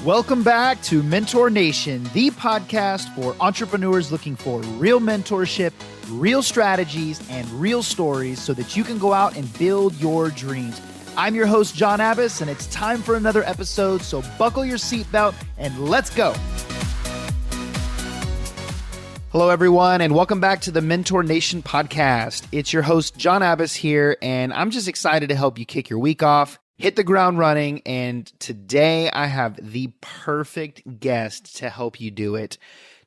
Welcome back to Mentor Nation, the podcast for entrepreneurs looking for real mentorship, real strategies, and real stories so that you can go out and build your dreams. I'm your host, John Abbas, and it's time for another episode, so buckle your seatbelt and let's go. Hello, everyone, and welcome back to the Mentor Nation podcast. It's your host, John Abbas here, and I'm just excited to help you kick your week off, hit the ground running, and today I have the perfect guest to help you do it.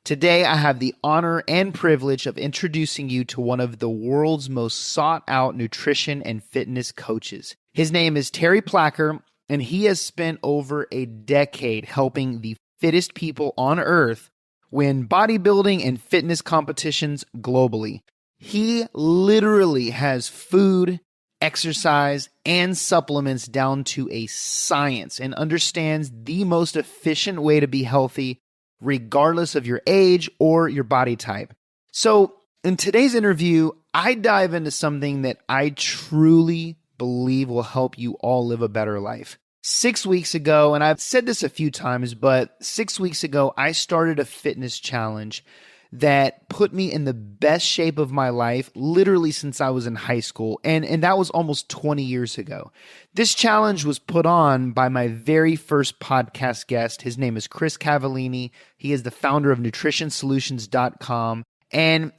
Today, I have the honor and privilege of introducing you to one of the world's most sought-out nutrition and fitness coaches. His name is Terry Placker, and he has spent over a decade helping the fittest people on earth win bodybuilding and fitness competitions globally. He literally has food, exercise, and supplements down to a science and understands the most efficient way to be healthy, regardless of your age or your body type. So in today's interview, I dive into something that I truly believe will help you all live a better life. 6 weeks ago, and I've said this a few times, but 6 weeks ago, I started a fitness challenge that put me in the best shape of my life, literally since I was in high school. And that was almost 20 years ago. This challenge was put on by my very first podcast guest. His name is Chris Cavallini. He is the founder of nutritionsolutions.com. And,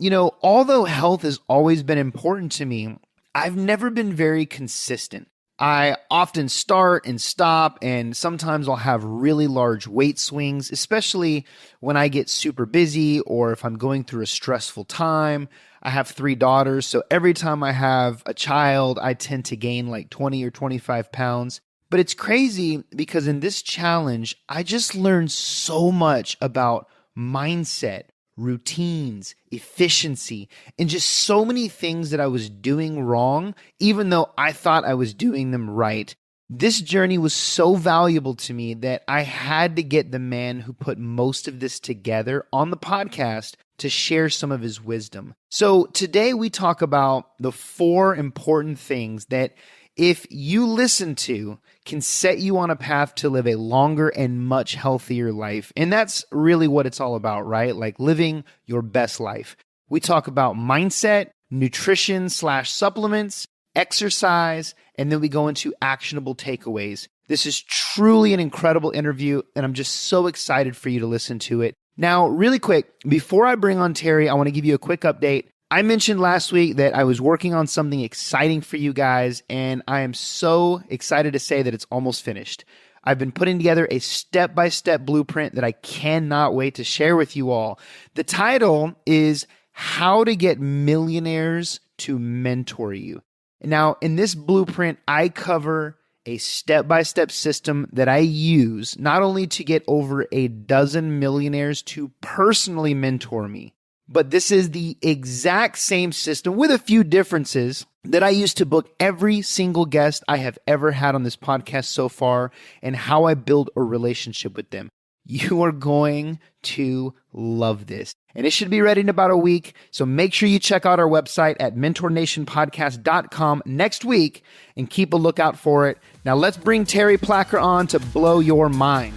although health has always been important to me, I've never been very consistent. I often start and stop, and sometimes I'll have really large weight swings, especially when I get super busy or if I'm going through a stressful time. I have 3 daughters, so every time I have a child, I tend to gain like 20 or 25 pounds. But it's crazy because in this challenge, I just learned so much about mindset, routines, efficiency, and just so many things that I was doing wrong, even though I thought I was doing them right. This journey was so valuable to me that I had to get the man who put most of this together on the podcast to share some of his wisdom. So today we talk about the 4 important things that if you listen to, can set you on a path to live a longer and much healthier life. And that's really what it's all about, right? Like living your best life. We talk about mindset, nutrition/supplements, exercise, and then we go into actionable takeaways. This is truly an incredible interview, and I'm just so excited for you to listen to it. Now, really quick, before I bring on Terry, I want to give you a quick update. I mentioned last week that I was working on something exciting for you guys, and I am so excited to say that it's almost finished. I've been putting together a step-by-step blueprint that I cannot wait to share with you all. The title is How to Get Millionaires to Mentor You. Now, in this blueprint, I cover a step-by-step system that I use not only to get over a dozen millionaires to personally mentor me, but this is the exact same system with a few differences that I use to book every single guest I have ever had on this podcast so far and how I build a relationship with them. You are going to love this. And it should be ready in about a week. So make sure you check out our website at mentornationpodcast.com next week and keep a lookout for it. Now let's bring Terry Placker on to blow your mind.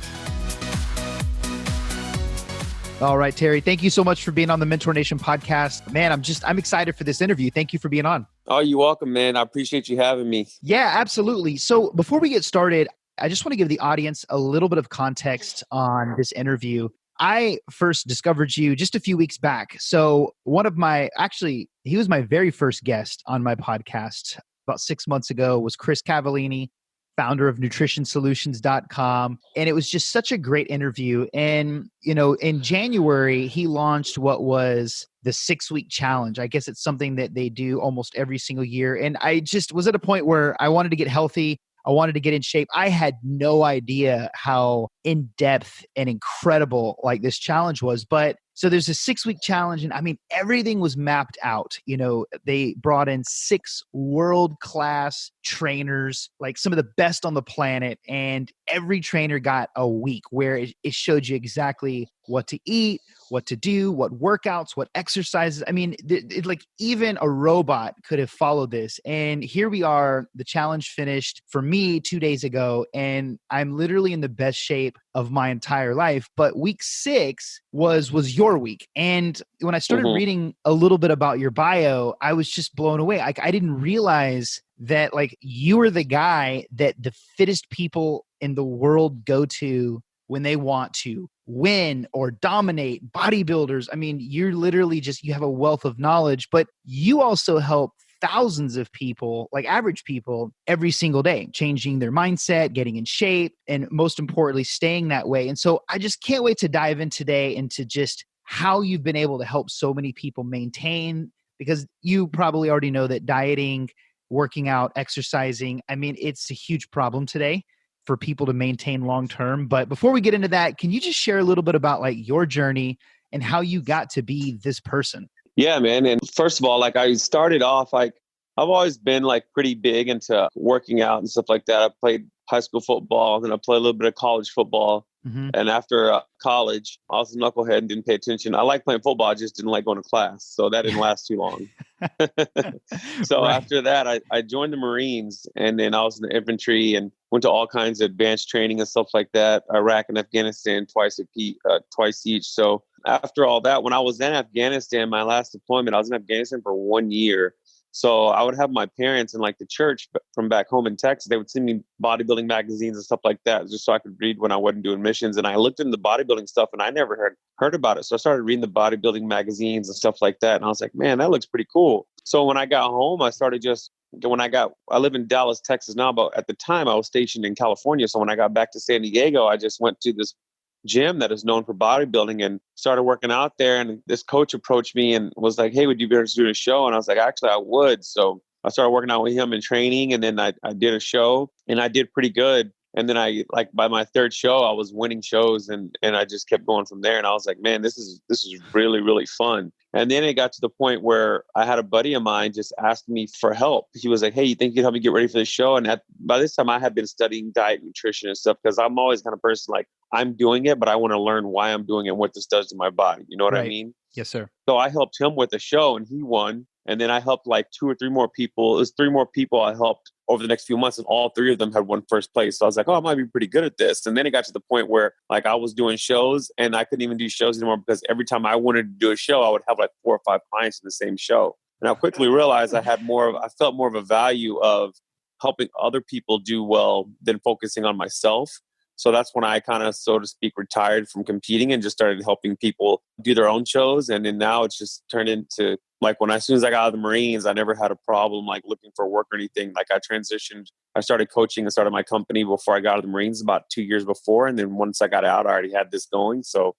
All right, Terry, thank you so much for being on the Mentor Nation podcast. Man, I'm excited for this interview. Thank you for being on. Oh, you're welcome, man. I appreciate you having me. Yeah, absolutely. So before we get started, I just want to give the audience a little bit of context on this interview. I first discovered you just a few weeks back. So he was my very first guest on my podcast about 6 months ago, was Chris Cavallini, founder of nutritionsolutions.com. And it was just such a great interview. And, in January, he launched what was the 6-week challenge. I guess it's something that they do almost every single year. And I just was at a point where I wanted to get healthy. I wanted to get in shape. I had no idea how in-depth and incredible like this challenge was. But so there's a 6-week challenge, and I mean, everything was mapped out. They brought in 6 world-class trainers, like some of the best on the planet, and every trainer got a week where it showed you exactly what to eat, what to do, what workouts, what exercises. I mean, like even a robot could have followed this. And here we are, the challenge finished for me 2 days ago, and I'm literally in the best shape of my entire life. But week 6 was your week. And when I started reading a little bit about your bio, I was just blown away. I didn't realize that like you were the guy that the fittest people in the world go to when they want to win or dominate bodybuilders. I mean, you're literally just, you have a wealth of knowledge, but you also help thousands of people, like average people, every single day, changing their mindset, getting in shape, and most importantly, staying that way. And so I just can't wait to dive in today into just how you've been able to help so many people maintain, because you probably already know that dieting, working out, exercising, I mean, it's a huge problem today for people to maintain long term. But before we get into that, can you just share a little bit about like your journey and how you got to be this person? Yeah, man. And first of all, like I started off, like I've always been like pretty big into working out and stuff like that. I played high school football, then I played a little bit of college football. And after college, I was a knucklehead and didn't pay attention. I liked playing football. I just didn't like going to class. So that didn't last too long. So after that, I joined the Marines, and then I was in the infantry and went to all kinds of advanced training and stuff like that. Iraq and Afghanistan twice each. So after all that, when I was in Afghanistan, my last deployment, I was in Afghanistan for 1 year. So I would have my parents and like the church from back home in Texas, they would send me bodybuilding magazines and stuff like that just so I could read when I wasn't doing missions. And I looked into the bodybuilding stuff and I never heard about it. So I started reading the bodybuilding magazines and stuff like that. And I was like, man, that looks pretty cool. So when I got home, I live in Dallas, Texas now, but at the time I was stationed in California. So when I got back to San Diego, I just went to this gym that is known for bodybuilding and started working out there. And this coach approached me and was like, hey, would you be interested in a show? And I was like, actually, I would. So I started working out with him in training. And then I did a show and I did pretty good. And then by my third show, I was winning shows and I just kept going from there. And I was like, man, this is really, really fun. And then it got to the point where I had a buddy of mine just ask me for help. He was like, hey, you think you'd help me get ready for the show? And by this time I had been studying diet, nutrition and stuff, because I'm always kind of person like I'm doing it, but I want to learn why I'm doing it and what this does to my body. You know what I mean? Yes, sir. So I helped him with the show and he won. And then I helped like 2 or 3 more people. It was 3 more people I helped over the next few months, and all 3 of them had won first place. So I was like, oh, I might be pretty good at this. And then it got to the point where like I was doing shows and I couldn't even do shows anymore because every time I wanted to do a show, I would have like 4 or 5 clients in the same show. And I quickly realized I felt more of a value of helping other people do well than focusing on myself. So that's when I kind of, so to speak, retired from competing and just started helping people do their own shows. And then now it's just turned into like as soon as I got out of the Marines, I never had a problem like looking for work or anything. Like I started coaching and started my company before I got out of the Marines about 2 years before. And then once I got out, I already had this going. So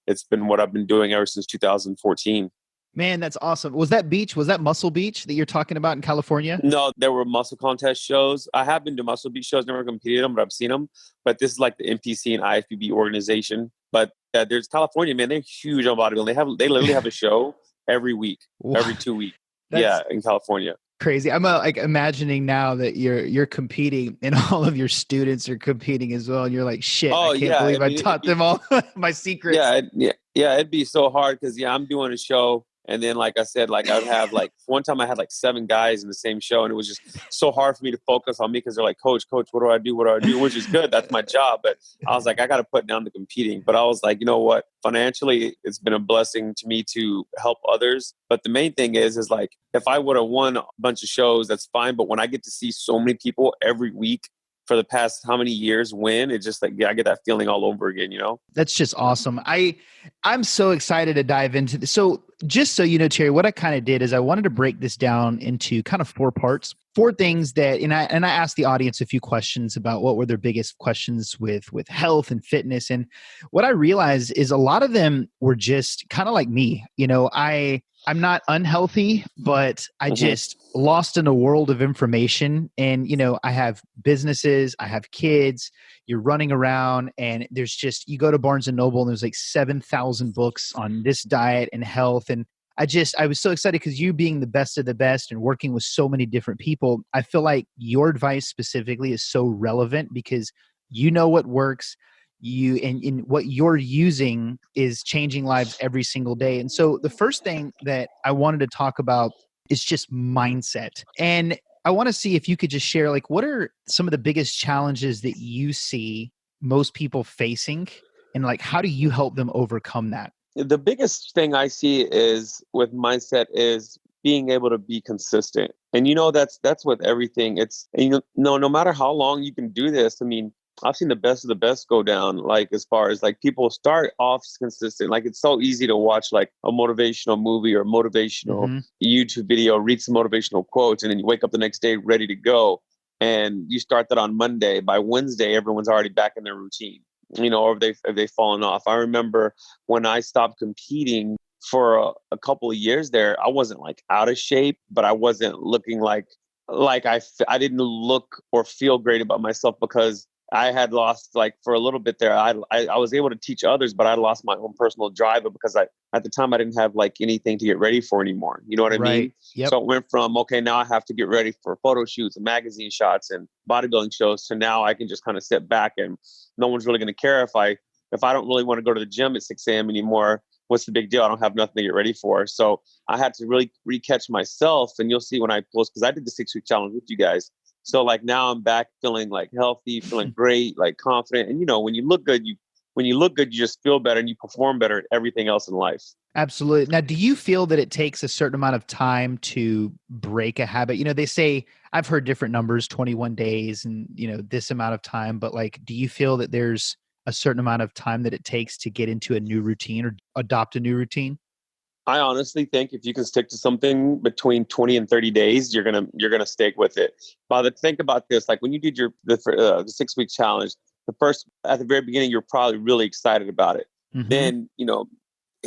it's been what I've been doing ever since 2014. Man, that's awesome. Was that Muscle Beach that you're talking about in California? No, there were muscle contest shows. I have been to Muscle Beach shows, never competed them, but I've seen them. But this is like the NPC and IFBB organization. But there's California, man. They're huge on bodybuilding. They literally have a show every week, every 2 weeks. In California. Crazy. I'm like imagining now that you're competing and all of your students are competing as well. And you're like, shit, I can't believe I taught them all my secrets. Yeah. It'd be so hard because I'm doing a show. And then, like I said, like I would have like one time I had like 7 guys in the same show, and it was just so hard for me to focus on me because they're like, Coach, what do I do? What do I do? Which is good. That's my job. But I was like, I got to put down the competing. But I was like, you know what? Financially, it's been a blessing to me to help others. But the main thing is like, if I would have won a bunch of shows, that's fine. But when I get to see so many people every week for the past how many years win, it's just like, I get that feeling all over again, you know? That's just awesome. I'm so excited to dive into this. So just so you know, Terry, what I kind of did is I wanted to break this down into kind of 4 parts, 4 things that, and I asked the audience a few questions about what were their biggest questions with health and fitness. And what I realized is a lot of them were just kind of like me. You know, I'm not unhealthy, but I just lost in a world of information. And, you know, I have businesses, I have kids, you're running around, and there's just, you go to Barnes and Noble and there's like 7,000 books on this diet and health. And I was so excited because you being the best of the best and working with so many different people, I feel like your advice specifically is so relevant because you know what works. And what you're using is changing lives every single day. And so the first thing that I wanted to talk about is just mindset. And I want to see if you could just share, like, what are some of the biggest challenges that you see most people facing? And like, how do you help them overcome that? The biggest thing I see is with mindset is being able to be consistent. And that's with everything. It's, no matter how long you can do this. I mean, I've seen the best of the best go down, like as far as like people start off consistent. Like it's so easy to watch like a motivational movie or motivational YouTube video, read some motivational quotes, and then you wake up the next day ready to go. And you start that on Monday. By Wednesday, everyone's already back in their routine, or they've fallen off. I remember when I stopped competing for a couple of years there, I wasn't like out of shape, but I wasn't looking like I didn't look or feel great about myself because I had lost, like, for a little bit there. I was able to teach others, but I lost my own personal drive because at the time I didn't have like anything to get ready for anymore. You know what I mean? Yep. So it went from, okay, now I have to get ready for photo shoots and magazine shots and bodybuilding shows, to now I can just kind of step back and no one's really going to care if I don't really want to go to the gym at 6 a.m. anymore. What's the big deal? I don't have nothing to get ready for. So I had to really recatch myself. And you'll see when I post, because I did the 6-week challenge with you guys. So like now I'm back feeling like healthy, feeling great, like confident. And when you look good, you just feel better and you perform better at everything else in life. Absolutely. Now, do you feel that it takes a certain amount of time to break a habit? They say, I've heard different numbers, 21 days and, this amount of time, but like, do you feel that there's a certain amount of time that it takes to get into a new routine or adopt a new routine? I honestly think if you can stick to something between 20 and 30 days, you're gonna stick with it. But think about this: like when you did the 6-week challenge, at the very beginning, you're probably really excited about it. Mm-hmm. Then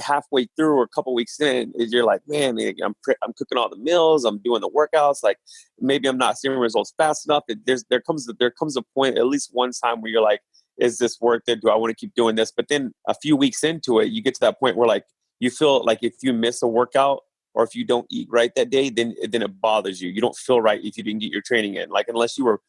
halfway through or a couple weeks in, you're like, man, I'm cooking all the meals, I'm doing the workouts. Like maybe I'm not seeing results fast enough. There comes a point, at least one time, where you're like, is this worth it? Do I want to keep doing this? But then a few weeks into it, you get to that point where like, you feel like if you miss a workout or if you don't eat right that day, then it bothers you. You don't feel right if you didn't get your training in. Like unless you were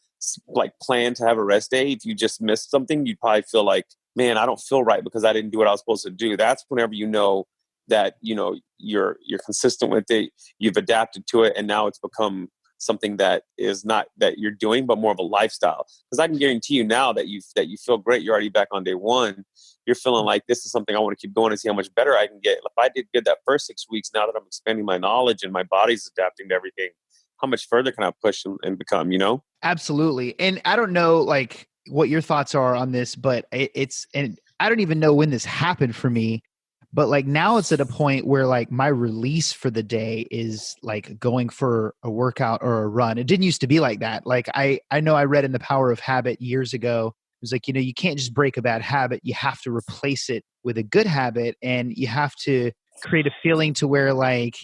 like planned to have a rest day, if you just missed something, you'd probably feel like, man, I don't feel right because I didn't do what I was supposed to do. That's whenever you know that you're consistent with it, you've adapted to it, and now it's become something that is not that you're doing, but more of a lifestyle. Because I can guarantee you now that you feel great. You're already back on day one. You're feeling like this is something I want to keep going and see how much better I can get. If I did good that first 6 weeks, now that I'm expanding my knowledge and my body's adapting to everything, how much further can I push and become, Absolutely. And I don't know like what your thoughts are on this, but and I don't even know when this happened for me, but like now it's at a point where like my release for the day is like going for a workout or a run. It didn't used to be like that. Like I know I read in The Power of Habit years ago. It was like, you can't just break a bad habit. You have to replace it with a good habit, and you have to create a feeling to where like,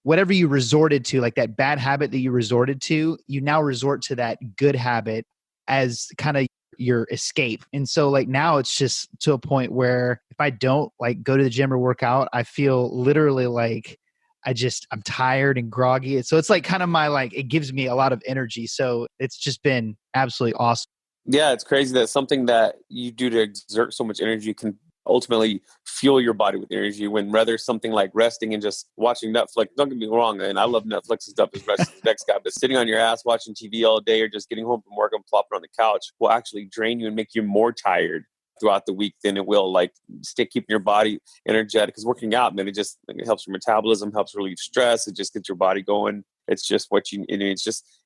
whatever you resorted to, like that bad habit that you resorted to, you now resort to that good habit as kind of your escape. And so like now it's just to a point where if I don't like go to the gym or work out, I feel literally like I'm tired and groggy. So it's like kind of it gives me a lot of energy. So it's just been absolutely awesome. Yeah, it's crazy that something that you do to exert so much energy can ultimately fuel your body with energy, when rather something like resting and just watching Netflix. Don't get me wrong, and I love Netflix and stuff as rest as the next guy, but sitting on your ass watching TV all day or just getting home from work and plopping on the couch will actually drain you and make you more tired throughout the week than it will like keeping your body energetic. Because working out, man, it helps your metabolism, helps relieve stress. It just gets your body going. It's just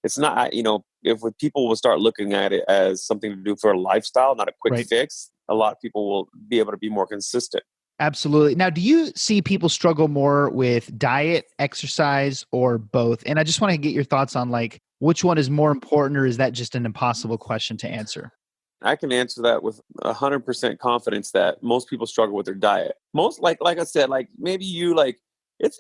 it's not, if people will start looking at it as something to do for a lifestyle, not a quick fix, a lot of people will be able to be more consistent. Absolutely. Now, do you see people struggle more with diet, exercise, or both? And I just want to get your thoughts on like, which one is more important, or is that just an impossible question to answer? I can answer that with 100% confidence that most people struggle with their diet. Most, like I said, like maybe you like, it's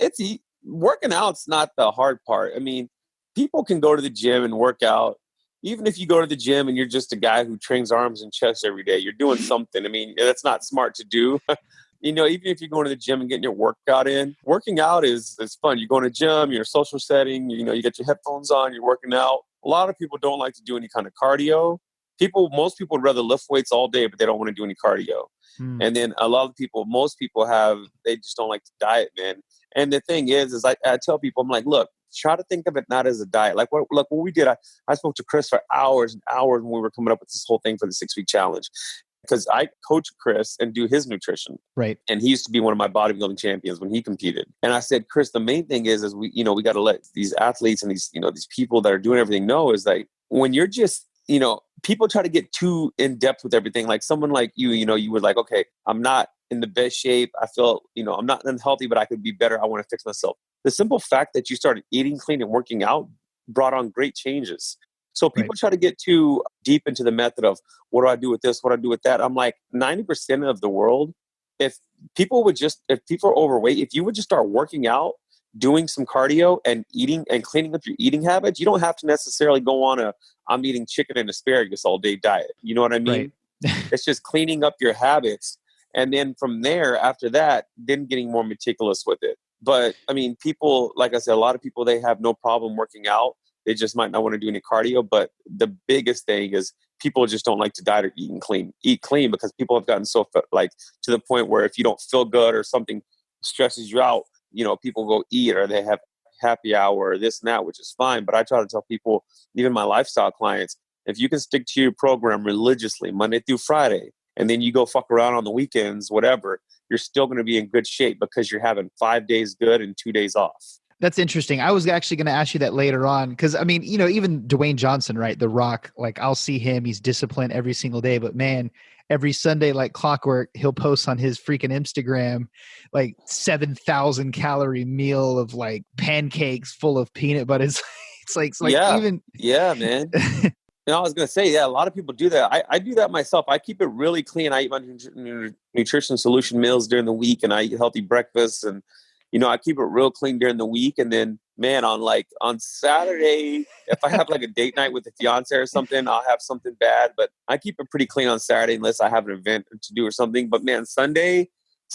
working out's not the hard part. I mean, people can go to the gym and work out. Even if you go to the gym and you're just a guy who trains arms and chest every day, you're doing something. I mean, that's not smart to do. Even if you're going to the gym and getting your workout in, working out is fun. You go to the gym, you're in a social setting, you get your headphones on, you're working out. A lot of people don't like to do any kind of cardio. Most people would rather lift weights all day, but they don't want to do any cardio. And then most people they just don't like to diet, man. And the thing is I tell people, I'm like, look, try to think of it not as a diet. Like what we did, I spoke to Chris for hours and hours when we were coming up with this whole thing for the 6-week challenge. Because I coach Chris and do his nutrition. Right. And he used to be one of my bodybuilding champions when he competed. And I said, Chris, the main thing is we got to let these athletes and these people that are doing everything know is like, when you're just, people try to get too in depth with everything. Like someone like you, you were like, okay, I'm not in the best shape. I feel, I'm not unhealthy, but I could be better. I want to fix myself. The simple fact that you started eating clean and working out brought on great changes. So people try to get too deep into the method of what do I do with this? What do I do with that? I'm like 90% of the world, if people are overweight, if you would just start working out, doing some cardio and eating and cleaning up your eating habits, you don't have to necessarily go on I'm eating chicken and asparagus all day diet. You know what I mean? Right. It's just cleaning up your habits. And then from there, after that, then getting more meticulous with it. But I mean, people, like I said, a lot of people, they have no problem working out. They just might not want to do any cardio. But the biggest thing is people just don't like to diet or eat clean because people have gotten so like to the point where if you don't feel good or something stresses you out, people go eat or they have happy hour or this and that, which is fine. But I try to tell people, even my lifestyle clients, if you can stick to your program religiously Monday through Friday, and then you go fuck around on the weekends, whatever, you're still going to be in good shape because you're having 5 days good and 2 days off. That's interesting. I was actually going to ask you that later on. Cause I mean, even Dwayne Johnson, right? The Rock, like I'll see him, he's disciplined every single day, but man, every Sunday, like clockwork, he'll post on his freaking Instagram, like 7,000 calorie meal of like pancakes full of peanut butter. It's like yeah, man. I was going to say, a lot of people do that. I do that myself. I keep it really clean. I eat my nutrition solution meals during the week and I eat healthy breakfasts and, I keep it real clean during the week. And then, man, on Saturday, if I have like a date night with a fiance or something, I'll have something bad. But I keep it pretty clean on Saturday unless I have an event to do or something. But man, Sunday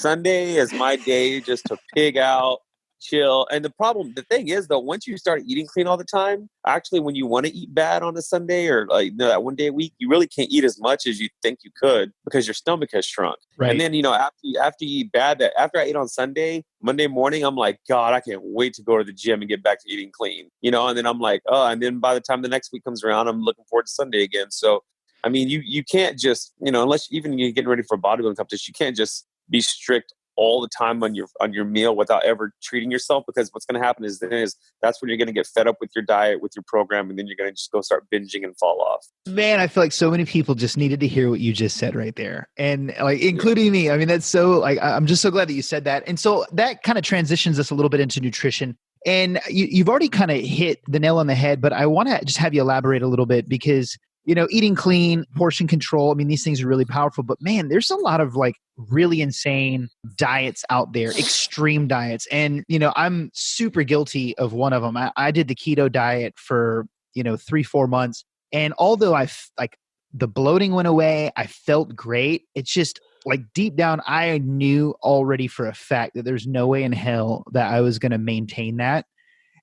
is my day just to pig out, chill. And the thing is though, once you start eating clean all the time, actually when you want to eat bad on a Sunday or like that one day a week, you really can't eat as much as you think you could because your stomach has shrunk. Right. And then, after you eat bad, after I ate on Sunday, Monday morning, I'm like, God, I can't wait to go to the gym and get back to eating clean, and then I'm like, oh, and then by the time the next week comes around, I'm looking forward to Sunday again. So, I mean, you can't just, unless even you're getting ready for a bodybuilding competition, you can't just be strict all the time on your meal without ever treating yourself, because what's going to happen is that's when you're going to get fed up with your diet, with your program, and then you're going to just go start binging and fall off. Man, I feel like so many people just needed to hear what you just said right there, and like including me. I mean, that's so like I'm just so glad that you said that, and so that kind of transitions us a little bit into nutrition. And you've already kind of hit the nail on the head, but I want to just have you elaborate a little bit because eating clean, portion control, I mean, these things are really powerful, but man, there's a lot of like really insane diets out there, extreme diets. And, I'm super guilty of one of them. I did the keto diet for, 3-4 months. And although the bloating went away, I felt great. It's just like deep down, I knew already for a fact that there's no way in hell that I was going to maintain that.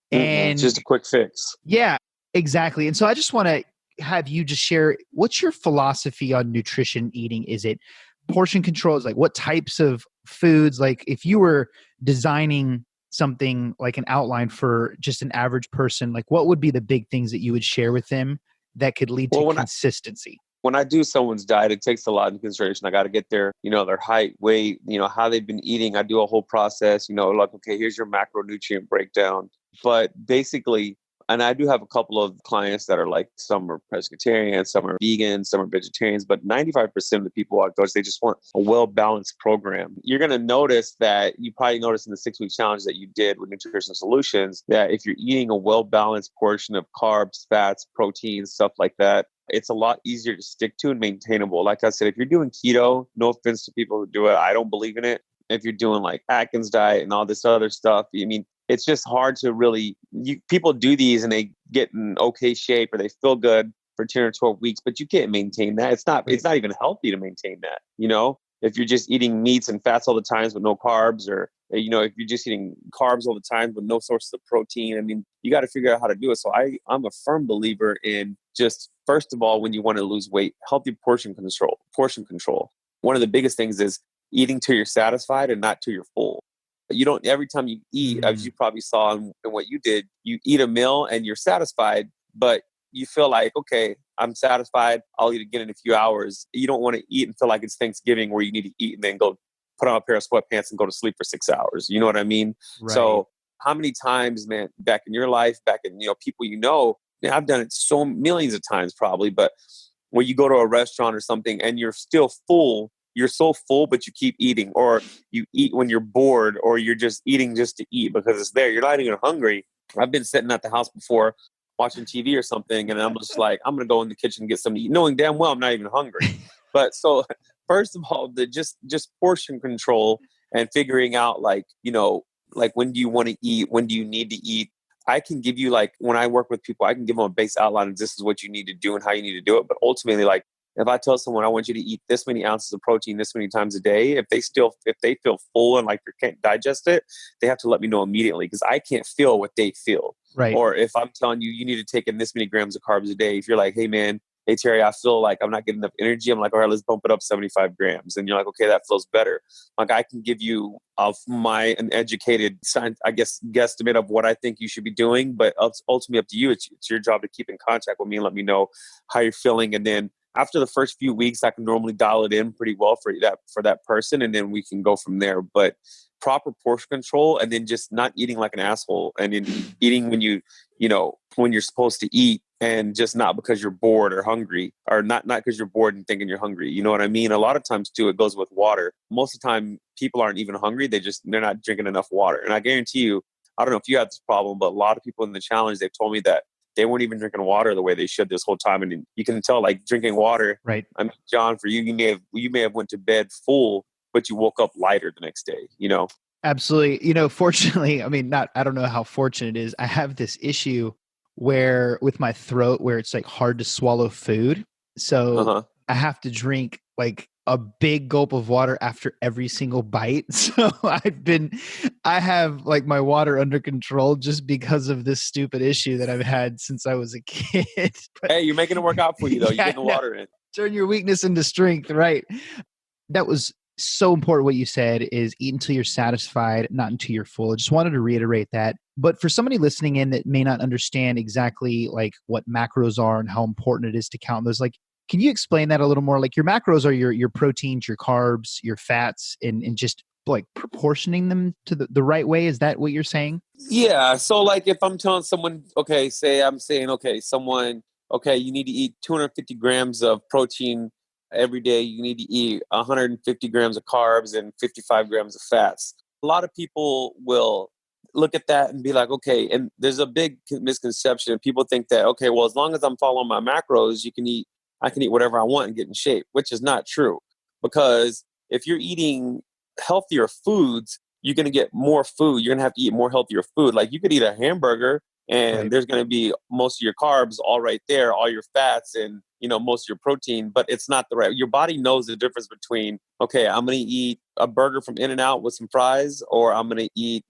And just a quick fix. Yeah, exactly. And so I just want to have you just share, what's your philosophy on nutrition eating? Is it portion control? Is like what types of foods? Like if you were designing something like an outline for just an average person, like what would be the big things that you would share with them that could lead to consistency? When I do someone's diet, it takes a lot into consideration. I got to get their height, weight, how they've been eating. I do a whole process, like, okay, here's your macronutrient breakdown. But basically, and I do have a couple of clients that are like, some are pescatarian, some are vegan, some are vegetarians, but 95% of the people outdoors, they just want a well-balanced program. You're going to notice that you probably noticed in the 6-week challenge that you did with Nutrition Solutions, that if you're eating a well-balanced portion of carbs, fats, proteins, stuff like that, it's a lot easier to stick to and maintainable. Like I said, if you're doing keto, no offense to people who do it, I don't believe in it. If you're doing like Atkins diet and all this other stuff, I mean, it's just hard to really, people do these and they get in okay shape or they feel good for 10 or 12 weeks, but you can't maintain that. It's not even healthy to maintain that. If you're just eating meats and fats all the time with no carbs, or, if you're just eating carbs all the time with no sources of protein, I mean, you got to figure out how to do it. So I'm a firm believer in just, first of all, when you want to lose weight, healthy portion control. One of the biggest things is eating till you're satisfied and not till you're full. You don't, every time you eat, as you probably saw in what you did, you eat a meal and you're satisfied, but you feel like, okay, I'm satisfied. I'll eat again in a few hours. You don't want to eat and feel like it's Thanksgiving where you need to eat and then go put on a pair of sweatpants and go to sleep for 6 hours. You know what I mean? Right. So how many times, man, back in your life, back in, people, man, I've done it so millions of times probably, but when you go to a restaurant or something and you're still full, you're so full, but you keep eating, or you eat when you're bored, or you're just eating just to eat because it's there. You're not even hungry. I've been sitting at the house before watching TV or something, and I'm just like, I'm going to go in the kitchen and get something to eat, knowing damn well I'm not even hungry. But so first of all, the just portion control and figuring out like when do you want to eat? When do you need to eat? I can give you, like, when I work with people, I can give them a base outline of this is what you need to do and how you need to do it. But ultimately, like, if I tell someone I want you to eat this many ounces of protein this many times a day, if they feel full and like they can't digest it, they have to let me know immediately, because I can't feel what they feel. Right. Or if I'm telling you, you need to take in this many grams of carbs a day, if you're like, hey man, hey Terry, I feel like I'm not getting enough energy. I'm like, all right, let's bump it up 75 grams. And you're like, okay, that feels better. Like, I can give you an educated, I guess, guesstimate of what I think you should be doing, but ultimately up to you. It's your job to keep in contact with me and let me know how you're feeling. And then after the first few weeks, I can normally dial it in pretty well for that person, and then we can go from there. But proper portion control, and then just not eating like an asshole, and then eating when when you're supposed to eat, and just not because you're bored or hungry, or not because you're bored and thinking you're hungry. You know what I mean? A lot of times too, it goes with water. Most of the time, people aren't even hungry; they're not drinking enough water. And I guarantee you, I don't know if you have this problem, but a lot of people in the challenge, they've told me that they weren't even drinking water the way they should this whole time. And you can tell, like, drinking water. Right. I mean, John, for you, you may have went to bed full, but you woke up lighter the next day, Absolutely. Fortunately, I mean, I don't know how fortunate it is. I have this issue where with my throat, where it's like hard to swallow food. So I have to drink like a big gulp of water after every single bite. So I have like my water under control just because of this stupid issue that I've had since I was a kid. But, hey, you're making it work out for you though. You're getting the water in. Turn your weakness into strength, right? That was so important. What you said is eat until you're satisfied, not until you're full. I just wanted to reiterate that. But for somebody listening in that may not understand exactly like what macros are and how important it is to count those, like, can you explain that a little more? Like, your macros are your proteins, your carbs, your fats, and just like proportioning them to the right way. Is that what you're saying? Yeah. So like if I'm telling someone, okay, you need to eat 250 grams of protein every day. You need to eat 150 grams of carbs and 55 grams of fats. A lot of people will look at that and be like, okay, and there's a big misconception. People think that, okay, well, as long as I'm following my macros, I can eat whatever I want and get in shape, which is not true. Because if you're eating healthier foods, you're going to get more food. You're going to have to eat more healthier food. Like, you could eat a hamburger and there's going to be most of your carbs all right there, all your fats and, most of your protein, but it's not the right. Your body knows the difference between, okay, I'm going to eat a burger from In-N-Out with some fries, or I'm going to eat,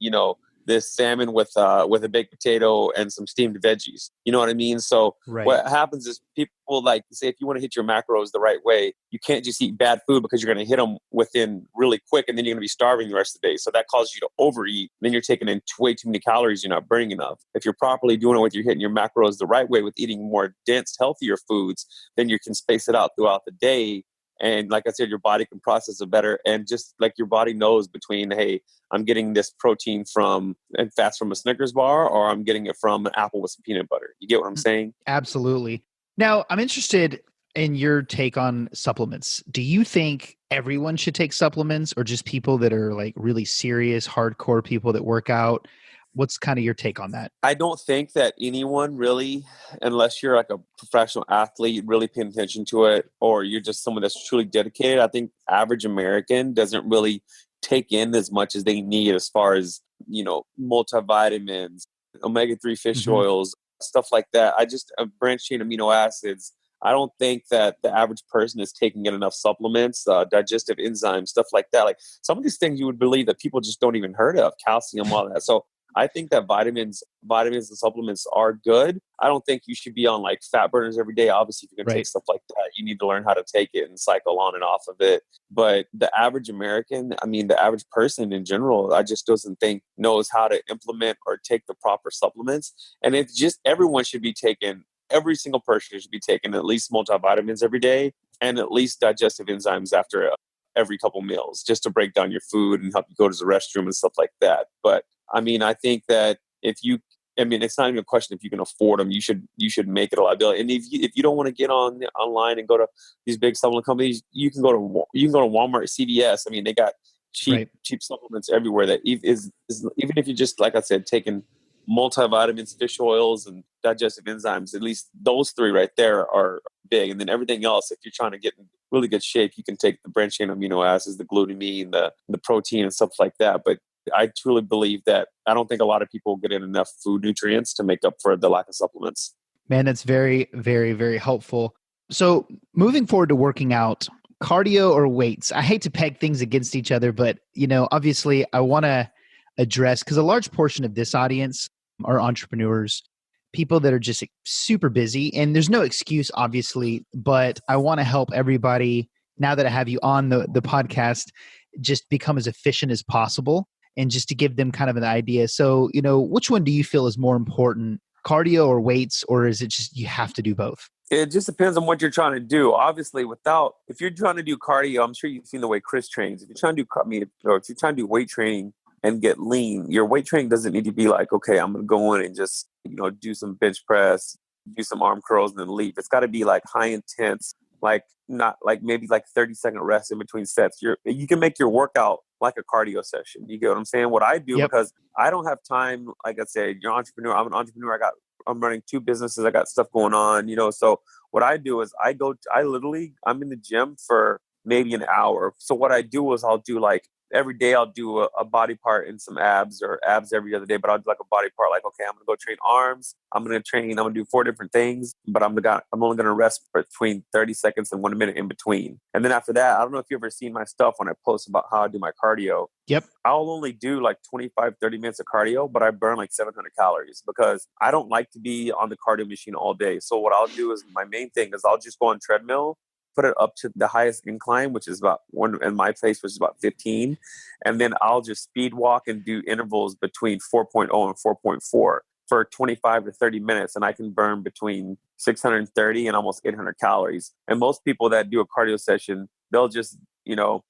this salmon with a baked potato and some steamed veggies. You know what I mean? So What happens is people like say, if you want to hit your macros the right way, you can't just eat bad food because you're going to hit them within really quick, and then you're going to be starving the rest of the day. So that causes you to overeat. Then you're taking in way too many calories. You're not burning enough. If you're properly doing it with you're hitting your macros the right way with eating more dense, healthier foods, then you can space it out throughout the day. And like I said, your body can process it better. And just like your body knows between, hey, I'm getting this protein and fats from a Snickers bar, or I'm getting it from an apple with some peanut butter. You get what I'm saying? Absolutely. Now, I'm interested in your take on supplements. Do you think everyone should take supplements, or just people that are like really serious, hardcore people that work out? What's kind of your take on that? I don't think that anyone really, unless you're like a professional athlete, really paying attention to it, or you're just someone that's truly dedicated. I think average American doesn't really take in as much as they need as far as, multivitamins, omega-3 fish oils, stuff like that. Branched chain amino acids. I don't think that the average person is taking in enough supplements, digestive enzymes, stuff like that. Like some of these things you would believe that people just don't even heard of, calcium, all that. So I think that vitamins and supplements are good. I don't think you should be on like fat burners every day. Obviously, if you're going to take Right. stuff like that, you need to learn how to take it and cycle on and off of it. But the average American, I mean, the average person in general, I just doesn't think knows how to implement or take the proper supplements. And it's just everyone should be taking, every single person should be taking at least multivitamins every day and at least digestive enzymes after every couple meals, just to break down your food and help you go to the restroom and stuff like that. But I mean, I think that it's not even a question if you can afford them. You should make it a liability. And if you don't want to get online and go to these big supplement companies, you can go to Walmart, CVS. I mean, they got Right. cheap supplements everywhere that is even if you just, like I said, taking multivitamins, fish oils, and digestive enzymes, at least those three right there are big. And then everything else, if you're trying to get in really good shape, you can take the branched chain amino acids, the glutamine, the protein, and stuff like that. But I truly believe that I don't think a lot of people get in enough food nutrients to make up for the lack of supplements. Man, that's very, very, very helpful. So moving forward to working out, cardio or weights? I hate to peg things against each other, but obviously I want to address, because a large portion of this audience are entrepreneurs, people that are just super busy, and there's no excuse, obviously, but I want to help everybody, now that I have you on the podcast, just become as efficient as possible and just to give them kind of an idea. So, which one do you feel is more important, cardio or weights, or is it just you have to do both? It just depends on what you're trying to do. Obviously, if you're trying to do cardio, I'm sure you've seen the way Chris trains. If you're trying to if you're trying to do weight training and get lean, your weight training doesn't need to be like, okay, I'm going to go in and just, do some bench press, do some arm curls and then leave. It's got to be like high intense, like not like maybe like 30-second rest in between sets. You can make your workout like a cardio session. You get what I'm saying? What I do, Yep. because I don't have time, like I said, you're an entrepreneur. I'm an entrepreneur. I'm running 2 businesses. I got stuff going on, so what I do is I'm in the gym for maybe an hour. So what I do is I'll do like every day I'll do a body part and some abs, or abs every other day, but I'll do like a body part. Like, okay, I'm going to go train arms. I'm going to do 4 different things, but I'm only going to rest between 30 seconds and 1 minute in between. And then after that, I don't know if you've ever seen my stuff when I post about how I do my cardio. Yep. I'll only do like 25, 30 minutes of cardio, but I burn like 700 calories because I don't like to be on the cardio machine all day. So what I'll do is, my main thing is I'll just go on treadmill, put it up to the highest incline, which is about one in my place, which is about 15. And then I'll just speed walk and do intervals between 4.0 and 4.4 for 25 to 30 minutes. And I can burn between 630 and almost 800 calories. And most people that do a cardio session, they'll just,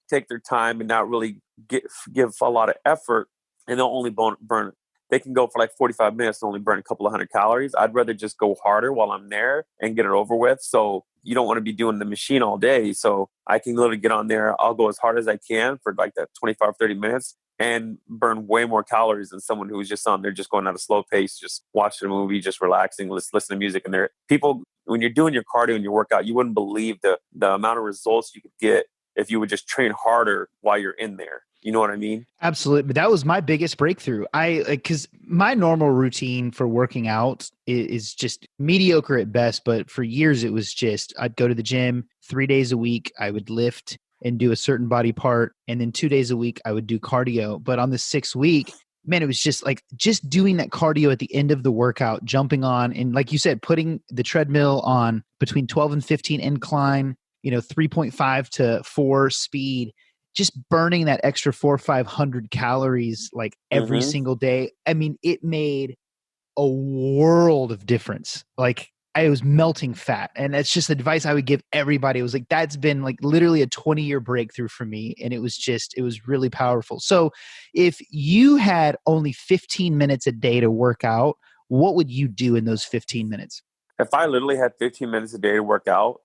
take their time and not really give a lot of effort, and they'll only burn. They can go for like 45 minutes and only burn a couple of 100 calories. I'd rather just go harder while I'm there and get it over with. So you don't want to be doing the machine all day. So I can literally get on there. I'll go as hard as I can for like that 25, 30 minutes and burn way more calories than someone who's just on there, just going at a slow pace, just watching a movie, just relaxing, listen to music. And when you're doing your cardio and your workout, you wouldn't believe the amount of results you could get if you would just train harder while you're in there. You know what I mean? Absolutely. But that was my biggest breakthrough. Because my normal routine for working out is just mediocre at best. But for years, it was just, I'd go to the gym 3 days a week. I would lift and do a certain body part. And then 2 days a week, I would do cardio. But on the 6th week, man, it was just doing that cardio at the end of the workout, jumping on. And like you said, putting the treadmill on between 12 and 15 incline, 3.5 to 4 speed, just burning that extra 400 or 500 calories like every single day. I mean, it made a world of difference. Like, I was melting fat. And that's just advice I would give everybody. It was like, that's been like literally a 20-year breakthrough for me. And it was really powerful. So if you had only 15 minutes a day to work out, what would you do in those 15 minutes? If I literally had 15 minutes a day to work out,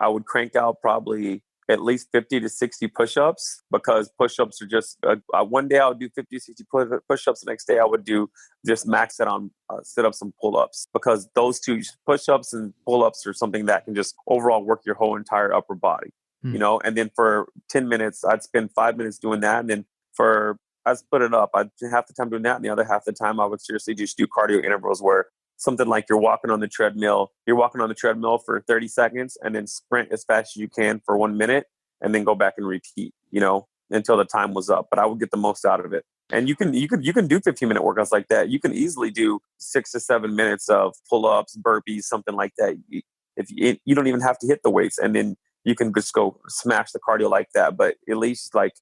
I would crank out probably at least 50 to 60 push-ups, because push-ups are just, one day I would do 50, 60 push-ups. The next day I would do just max it on sit-ups and pull-ups, because those two, push-ups and pull-ups, are something that can just overall work your whole entire upper body, and then for 10 minutes, I'd spend 5 minutes doing that. And then I'd split it up. I'd half the time doing that, and the other half the time I would seriously just do cardio intervals, where something like you're walking on the treadmill for 30 seconds and then sprint as fast as you can for 1 minute and then go back and repeat, until the time was up. But I would get the most out of it. And you can do 15-minute workouts like that. You can easily do 6 to 7 minutes of pull-ups, burpees, something like that. You don't even have to hit the weights, and then you can just go smash the cardio like that. But at least like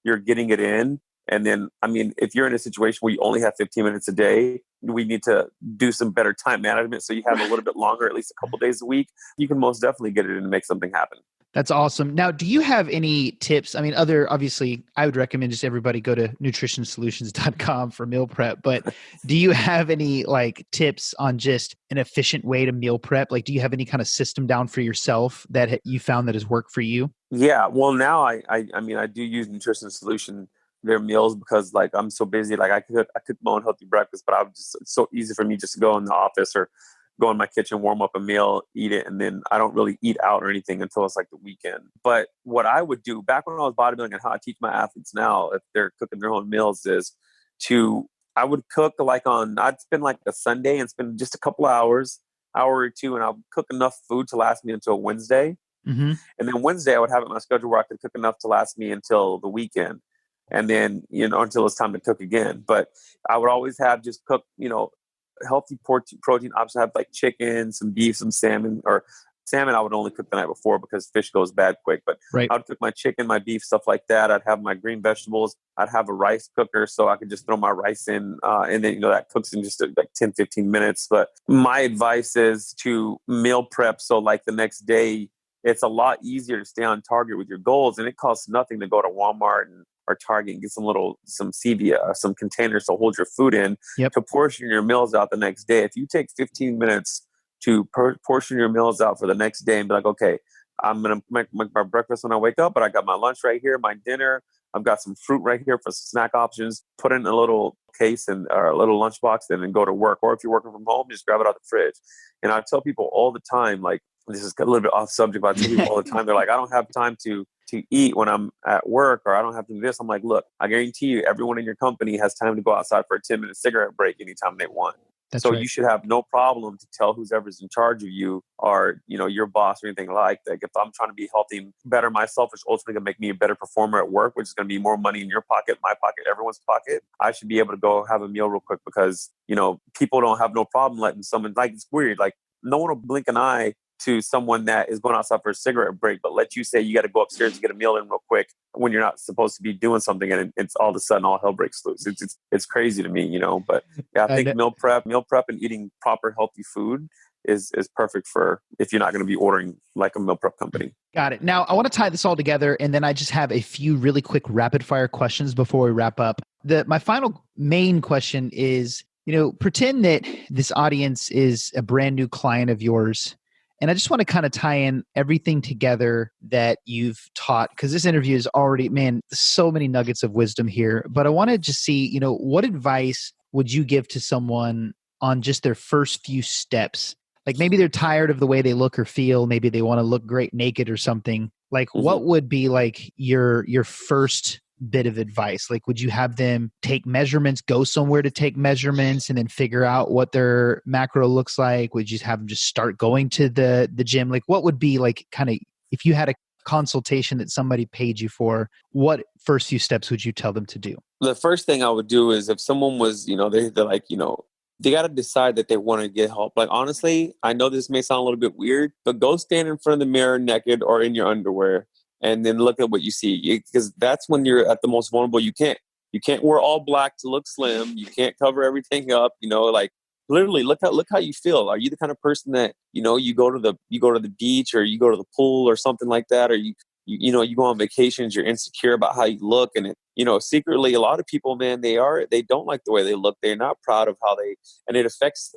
you're getting it in. And then, I mean, if you're in a situation where you only have 15 minutes a day, we need to do some better time management. So you have a little bit longer, at least a couple days a week. You can most definitely get it in and make something happen. That's awesome. Now, do you have any tips? I mean, obviously, I would recommend just everybody go to nutritionsolutions.com for meal prep, but do you have any like tips on just an efficient way to meal prep? Like, do you have any kind of system down for yourself that you found that has worked for you? Yeah. Well, now I mean, I do use Nutrition Solution, their meals, because like I'm so busy. Like I cook my own healthy breakfast, but it's so easy for me just to go in the office or go in my kitchen, warm up a meal, eat it, and then I don't really eat out or anything until it's like the weekend. But what I would do back when I was bodybuilding, and how I teach my athletes now, if they're cooking their own meals, is I would cook I'd spend like a Sunday and spend just a couple hours, hour or two, and I'll cook enough food to last me until Wednesday. Mm-hmm. And then Wednesday I would have it in my schedule where I could cook enough to last me until the weekend. And then, until it's time to cook again. But I would always have just cook, healthy protein options. Have like chicken, some beef, some salmon. Or salmon I would only cook the night before because fish goes bad quick. But right. I would cook my chicken, my beef, stuff like that. I'd have my green vegetables. I'd have a rice cooker so I could just throw my rice in. And then, that cooks in just like 10, 15 minutes. But my advice is to meal prep. So like the next day, it's a lot easier to stay on target with your goals. And it costs nothing to go to Walmart or Target and get some Cevia, some containers to hold your food in, yep. to portion your meals out the next day. If you take 15 minutes to portion your meals out for the next day and be like, okay, I'm going to make my breakfast when I wake up, but I got my lunch right here, my dinner, I've got some fruit right here for snack options, put it in a little case or a little lunchbox and then go to work. Or if you're working from home, just grab it out the fridge. And I tell people all the time, like, this is a little bit off subject, but I tell people all the time, they're like, I don't have time to eat when I'm at work, or I don't have to do this. I'm like, look, I guarantee you everyone in your company has time to go outside for a 10-minute cigarette break anytime they want. That's so right. You should have no problem to tell whoever's in charge of you, or, your boss or anything like that. If I'm trying to be healthy and better myself, which ultimately going to make me a better performer at work, which is going to be more money in your pocket, my pocket, everyone's pocket, I should be able to go have a meal real quick because, people don't have no problem letting someone, like, it's weird. Like, no one will blink an eye to someone that is going outside for a cigarette break, but let you say you got to go upstairs to get a meal in real quick when you're not supposed to be doing something, and it's all of a sudden all hell breaks loose. It's crazy to me, But yeah, I think meal prep and eating proper healthy food is perfect for if you're not going to be ordering like a meal prep company. Got it. Now I want to tie this all together, and then I just have a few really quick rapid fire questions before we wrap up. My final main question is, pretend that this audience is a brand new client of yours. And I just want to kind of tie in everything together that you've taught, because this interview is already, so many nuggets of wisdom here. But I want to just see, what advice would you give to someone on just their first few steps? Like maybe they're tired of the way they look or feel. Maybe they want to look great naked or something. Like what would be like your first bit of advice? Like, would you have them take measurements, go somewhere to take measurements, and then figure out what their macro looks like? Would you have them just start going to the gym? Like, what would be like kind of, if you had a consultation that somebody paid you for, what first few steps would you tell them to do? The first thing I would do is if someone was, they're like, they got to decide that they want to get help. Like, honestly, I know this may sound a little bit weird, but go stand in front of the mirror naked or in your underwear and then look at what you see, because that's when you're at the most vulnerable. You can't wear all black to look slim. You can't cover everything up, like literally look how you feel. Are you the kind of person that, you go to the beach or you go to the pool or something like that? Or you go on vacations, you're insecure about how you look, and secretly a lot of people, man, they don't like the way they look. They're not proud of how and it affects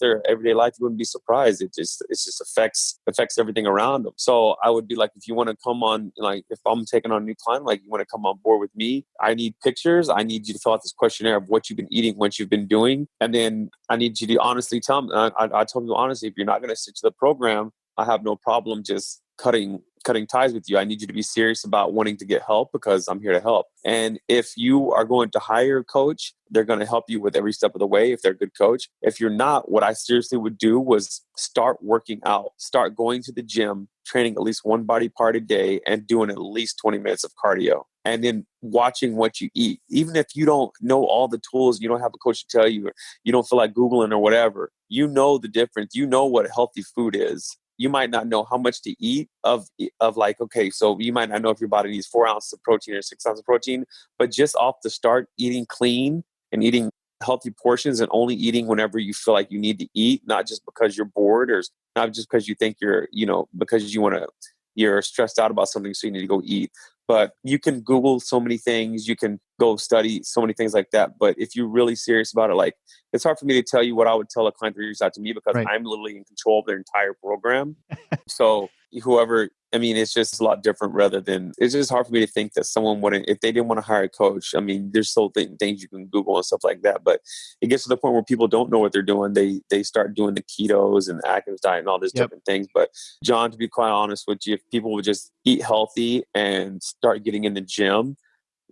their everyday life. You wouldn't be surprised. It just affects everything around them. So I would be like, if you want to come on, like if I'm taking on a new client, like you want to come on board with me, I need pictures. I need you to fill out this questionnaire of what you've been eating, what you've been doing. And then I need you to honestly tell me, I told you honestly, if you're not going to stick to the program, I have no problem just cutting ties with you. I need you to be serious about wanting to get help because I'm here to help. And if you are going to hire a coach, they're going to help you with every step of the way if they're a good coach. If you're not, what I seriously would do was start working out, start going to the gym, training at least one body part a day and doing at least 20 minutes of cardio. And then watching what you eat. Even if you don't know all the tools, you don't have a coach to tell you, or you don't feel like Googling or whatever, you know the difference. You know what healthy food is. You might not know how much to eat of like, okay, so you might not know if your body needs 4 ounces of protein or 6 ounces of protein, but just off the start, eating clean and eating healthy portions and only eating whenever you feel like you need to eat, not just because you're bored or not just because you think because you're stressed out about something, so you need to go eat. But you can Google so many things. You can go study so many things like that. But if you're really serious about it, like, it's hard for me to tell you what I would tell a client that reaches out to me because Right. I'm literally in control of their entire program. So it's just a lot different it's just hard for me to think that someone wouldn't, if they didn't want to hire a coach. I mean, there's so things you can Google and stuff like that, but it gets to the point where people don't know what they're doing. They start doing the ketos and the Atkins diet and all these different things. But John, to be quite honest with you, if people would just eat healthy and start getting in the gym,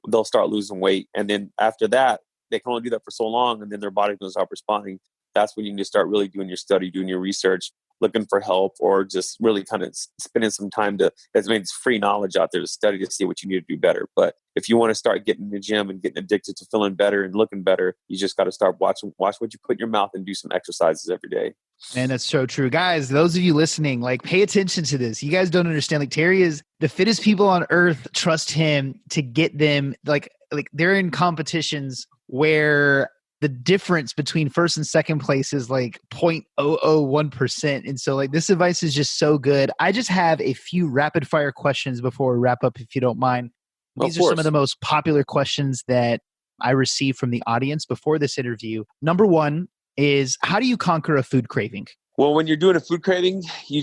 they'll start losing weight. And then after that, they can only do that for so long, and then their body's going to start responding. That's when you need to start really doing your study, doing your research, looking for help, or just really kind of spending some time it's free knowledge out there to study to see what you need to do better. But if you want to start getting in the gym and getting addicted to feeling better and looking better, you just got to start watch what you put in your mouth and do some exercises every day. Man, that's so true. Guys, those of you listening, like, pay attention to this. You guys don't understand. Like, Terry is the fittest people on earth. Trust him to get them. Like they're in competitions where the difference between first and second place is like 0.001%. And so, like, this advice is just so good. I just have a few rapid fire questions before we wrap up, if you don't mind. These are some of the most popular questions that I received from the audience before this interview. Number one is, how do you conquer a food craving? Well, when you're doing a food craving, you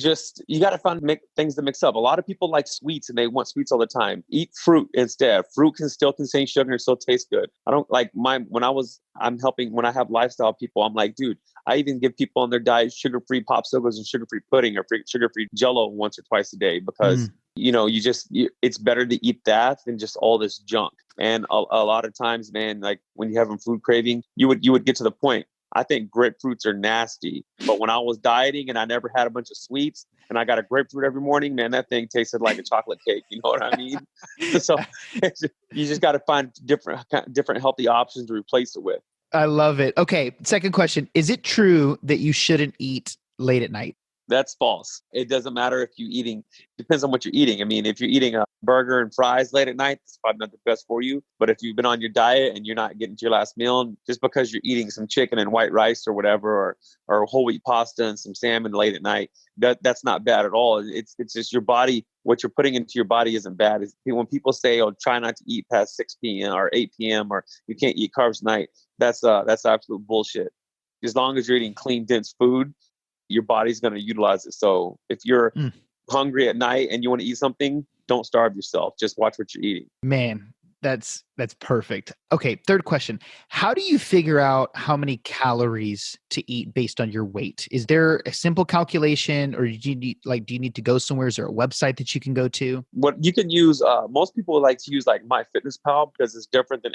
got to find things to mix up. A lot of people like sweets and they want sweets all the time. Eat fruit instead. Fruit can still contain sugar and still taste good. I don't like when I have lifestyle people, I'm like, dude, I even give people on their diet sugar-free popsicles and sugar-free pudding or sugar-free Jell-O once or twice a day because, it's better to eat that than just all this junk. And a lot of times, man, like when you're having food craving, you would get to the point. I think grapefruits are nasty, but when I was dieting and I never had a bunch of sweets and I got a grapefruit every morning, man, that thing tasted like a chocolate cake. You know what I mean? So you just got to find different healthy options to replace it with. I love it. Okay. Second question. Is it true that you shouldn't eat late at night? That's false. It doesn't matter if depends on what you're eating. I mean, if you're eating a burger and fries late at night, it's probably not the best for you. But if you've been on your diet and you're not getting to your last meal, just because you're eating some chicken and white rice or whatever, or whole wheat pasta and some salmon late at night, that's not bad at all. It's just your body, what you're putting into your body isn't bad. When people say, oh, try not to eat past 6 p.m. or 8 p.m. or you can't eat carbs at night, that's absolute bullshit. As long as you're eating clean, dense food, your body's going to utilize it. So if you're hungry at night and you want to eat something, don't starve yourself. Just watch what you're eating. Man, that's perfect. Okay. Third question. How do you figure out how many calories to eat based on your weight? Is there a simple calculation, or do you need to go somewhere? Is there a website that you can go to? What you can use, most people like to use like MyFitnessPal because it's different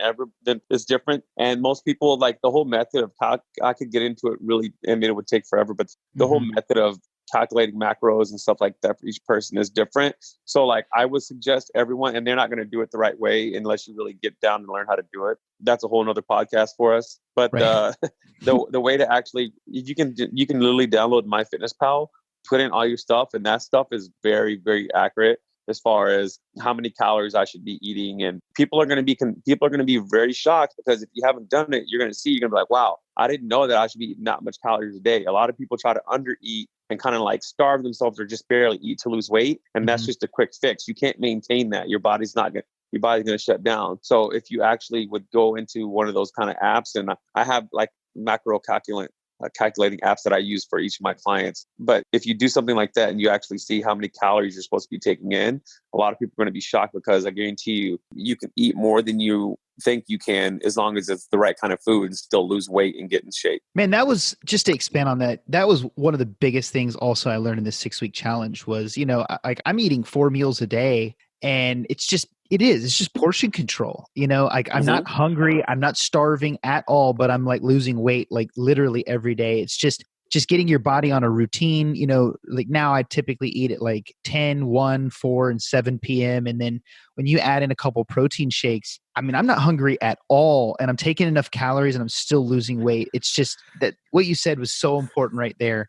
it's different. And most people like the whole method of I could get into it really, I mean, it would take forever, but the whole method of calculating macros and stuff like that for each person is different. So like I would suggest everyone, and they're not going to do it the right way unless you really get down and learn how to do it. That's a whole nother podcast for us. But right. the way to actually, you can literally download MyFitnessPal, put in all your stuff, and that stuff is very, very accurate as far as how many calories I should be eating. And people are going to be very shocked because if you haven't done it, you're going to be like, wow, I didn't know that I should be eating that much calories a day. A lot of people try to undereat and kind of like starve themselves or just barely eat to lose weight. And that's just a quick fix. You can't maintain that. Your body's going to shut down. So if you actually would go into one of those kind of apps, and I have like macro calculating apps that I use for each of my clients. But if you do something like that and you actually see how many calories you're supposed to be taking in, a lot of people are going to be shocked because I guarantee you can eat more than you think you can as long as it's the right kind of food and still lose weight and get in shape. Man, that was, just to expand on that, that was one of the biggest things also I learned in this 6-week challenge was, like I'm eating 4 meals a day, and it's just portion control. Like I'm not hungry, I'm not starving at all, but I'm like losing weight like literally every day. It's just just getting your body on a routine. Like now I typically eat at like 10, 1, 4, and 7 p.m. And then when you add in a couple protein shakes, I mean, I'm not hungry at all and I'm taking enough calories and I'm still losing weight. It's just that what you said was so important right there.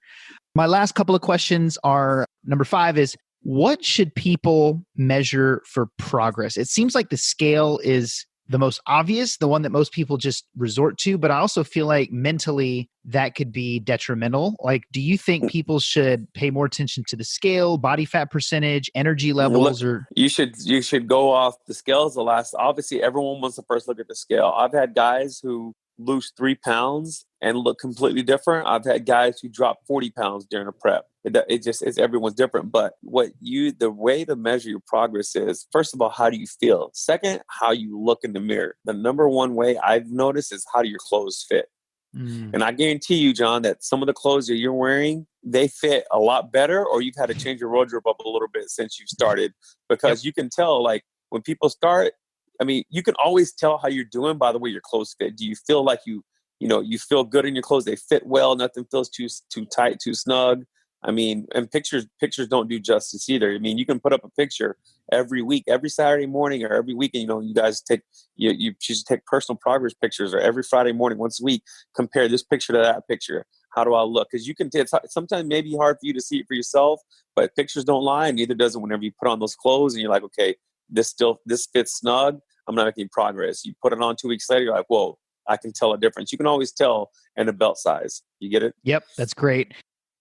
My last couple of questions are, number 5 is, what should people measure for progress? It seems like the scale is the most obvious, the one that most people just resort to, but I also feel like mentally that could be detrimental. Like, do you think people should pay more attention to the scale, body fat percentage, energy levels, or you should go off the scales the last. Obviously, everyone wants to first look at the scale. I've had guys who lose 3 pounds and look completely different. I've had guys who drop 40 pounds during a prep. It's everyone's different. But the way to measure your progress is, first of all, how do you feel? Second, how you look in the mirror. The number one way I've noticed is how do your clothes fit? And I guarantee you, John, that some of the clothes that you're wearing, they fit a lot better, or you've had to change your wardrobe up a little bit since you started, because you can tell, like, when people start, I mean, you can always tell how you're doing by the way your clothes fit. Do you feel like you feel good in your clothes? They fit well. Nothing feels too tight, too snug. I mean, and pictures don't do justice either. I mean, you can put up a picture every week, every Saturday morning or every weekend. You guys you should take personal progress pictures, or every Friday morning, once a week, compare this picture to that picture. How do I look? Because you can sometimes maybe hard for you to see it for yourself, but pictures don't lie, and neither does it whenever you put on those clothes and you're like, okay, this fits snug. I'm not making progress. You put it on 2 weeks later, you're like, whoa, I can tell a difference. You can always tell in a belt size. You get it? Yep, that's great.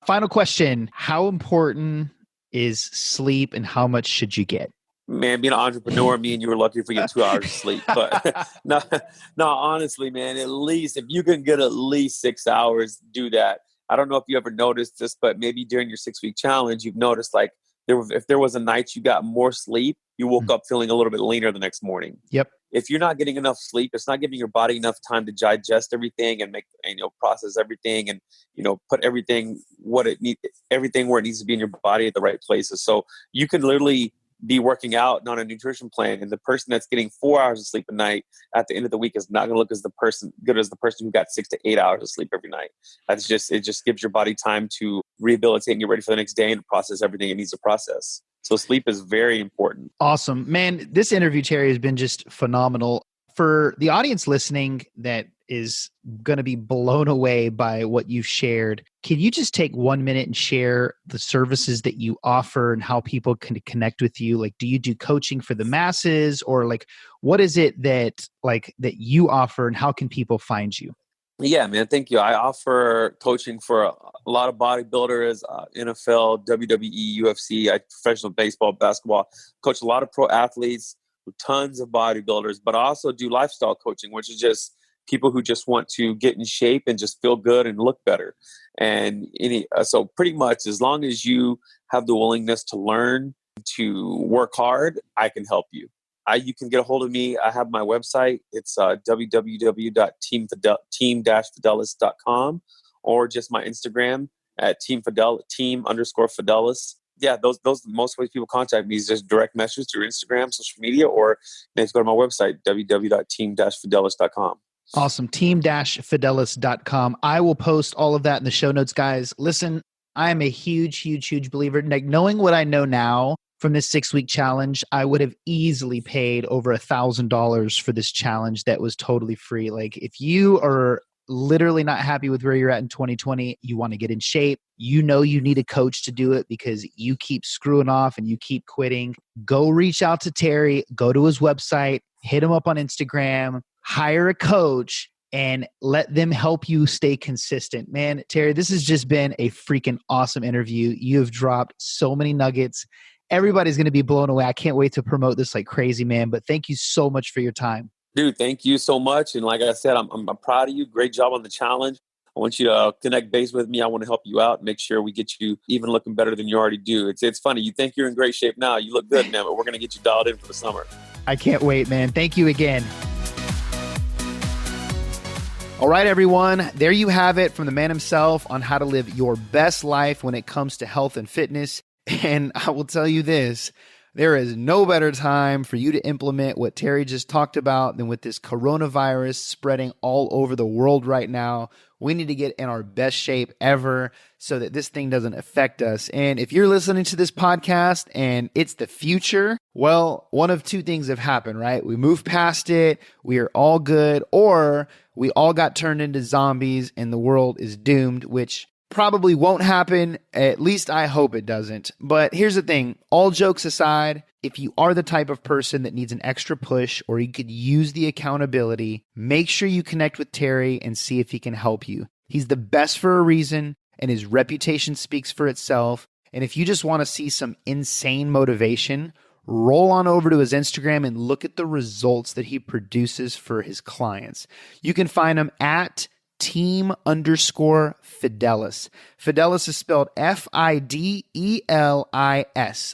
Final question. How important is sleep and how much should you get? Man, being an entrepreneur, me and you were lucky if we get 2 hours of sleep. But no, honestly, man, at least if you can get at least 6 hours, do that. I don't know if you ever noticed this, but maybe during your 6-week challenge, you've noticed like if there was a night you got more sleep, you woke up feeling a little bit leaner the next morning. Yep. If you're not getting enough sleep, it's not giving your body enough time to digest everything and process everything and put everything where it needs to be in your body at the right places. So you can literally be working out, not a nutrition plan, and the person that's getting 4 hours of sleep a night at the end of the week is not going to look good as the person who got 6 to 8 hours of sleep every night. It just gives your body time to rehabilitate and get ready for the next day and process everything it needs to process. So sleep is very important. Awesome. Man, this interview, Terry, has been just phenomenal. For the audience listening that is going to be blown away by what you've shared, can you just take 1 minute and share the services that you offer and how people can connect with you? Like, do you do coaching for the masses, or like, what is it that you offer, and how can people find you? Yeah, man. Thank you. I offer coaching for a lot of bodybuilders, NFL, WWE, UFC, professional baseball, basketball, coach a lot of pro athletes, tons of bodybuilders, but I also do lifestyle coaching, which is just people who just want to get in shape and just feel good and look better. And so pretty much as long as you have the willingness to learn, to work hard, I can help you. You can get a hold of me. I have my website. It's www.team-fidelis.com, or just my Instagram at team_Fidelis. Yeah, those most ways people contact me is just direct message through Instagram, social media, or they just go to my website, www.team-fidelis.com. Awesome. Team-fidelis.com. I will post all of that in the show notes, guys. Listen, I am a huge, huge, huge believer. Like, knowing what I know now from this 6-week challenge, I would have easily paid over $1,000 for this challenge that was totally free. Like, if you are literally not happy with where you're at in 2020, you want to get in shape, you need a coach to do it because you keep screwing off and you keep quitting, go reach out to Terry, go to his website, hit him up on Instagram, hire a coach, and let them help you stay consistent. Man, Terry, this has just been a freaking awesome interview. You have dropped so many nuggets. Everybody's going to be blown away. I can't wait to promote this like crazy, man. But thank you so much for your time. Dude, thank you so much. And like I said, I'm proud of you. Great job on the challenge. I want you to connect base with me. I want to help you out, make sure we get you even looking better than you already do. It's funny. You think you're in great shape now. You look good, man, but we're going to get you dialed in for the summer. I can't wait, man. Thank you again. All right, everyone. There you have it from the man himself on how to live your best life when it comes to health and fitness. And I will tell you this, There is no better time for you to implement what Terry just talked about than with this coronavirus spreading all over the world right now. We need to get in our best shape ever so that this thing doesn't affect us. And if you're listening to this podcast and it's the future, well, one of two things have happened, right? We moved past it, we are all good, or we all got turned into zombies and the world is doomed, which probably won't happen. At least I hope it doesn't. But here's the thing. All jokes aside, if you are the type of person that needs an extra push or you could use the accountability, make sure you connect with Terry and see if he can help you. He's the best for a reason and his reputation speaks for itself. And if you just want to see some insane motivation, roll on over to his Instagram and look at the results that he produces for his clients. You can find him at team_Fidelis. Fidelis is spelled Fidelis.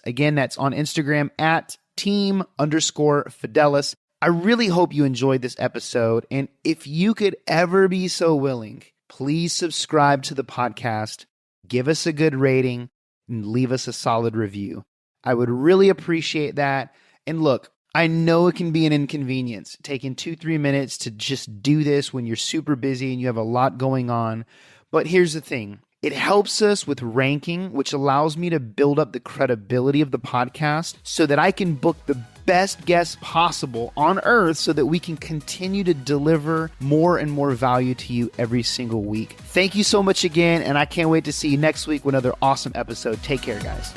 Again, that's on Instagram at team_Fidelis. I really hope you enjoyed this episode. And if you could ever be so willing, please subscribe to the podcast, give us a good rating, and leave us a solid review. I would really appreciate that. And look, I know it can be an inconvenience, taking 2-3 minutes to just do this when you're super busy and you have a lot going on. But here's the thing. It helps us with ranking, which allows me to build up the credibility of the podcast so that I can book the best guests possible on earth so that we can continue to deliver more and more value to you every single week. Thank you so much again, and I can't wait to see you next week with another awesome episode. Take care, guys.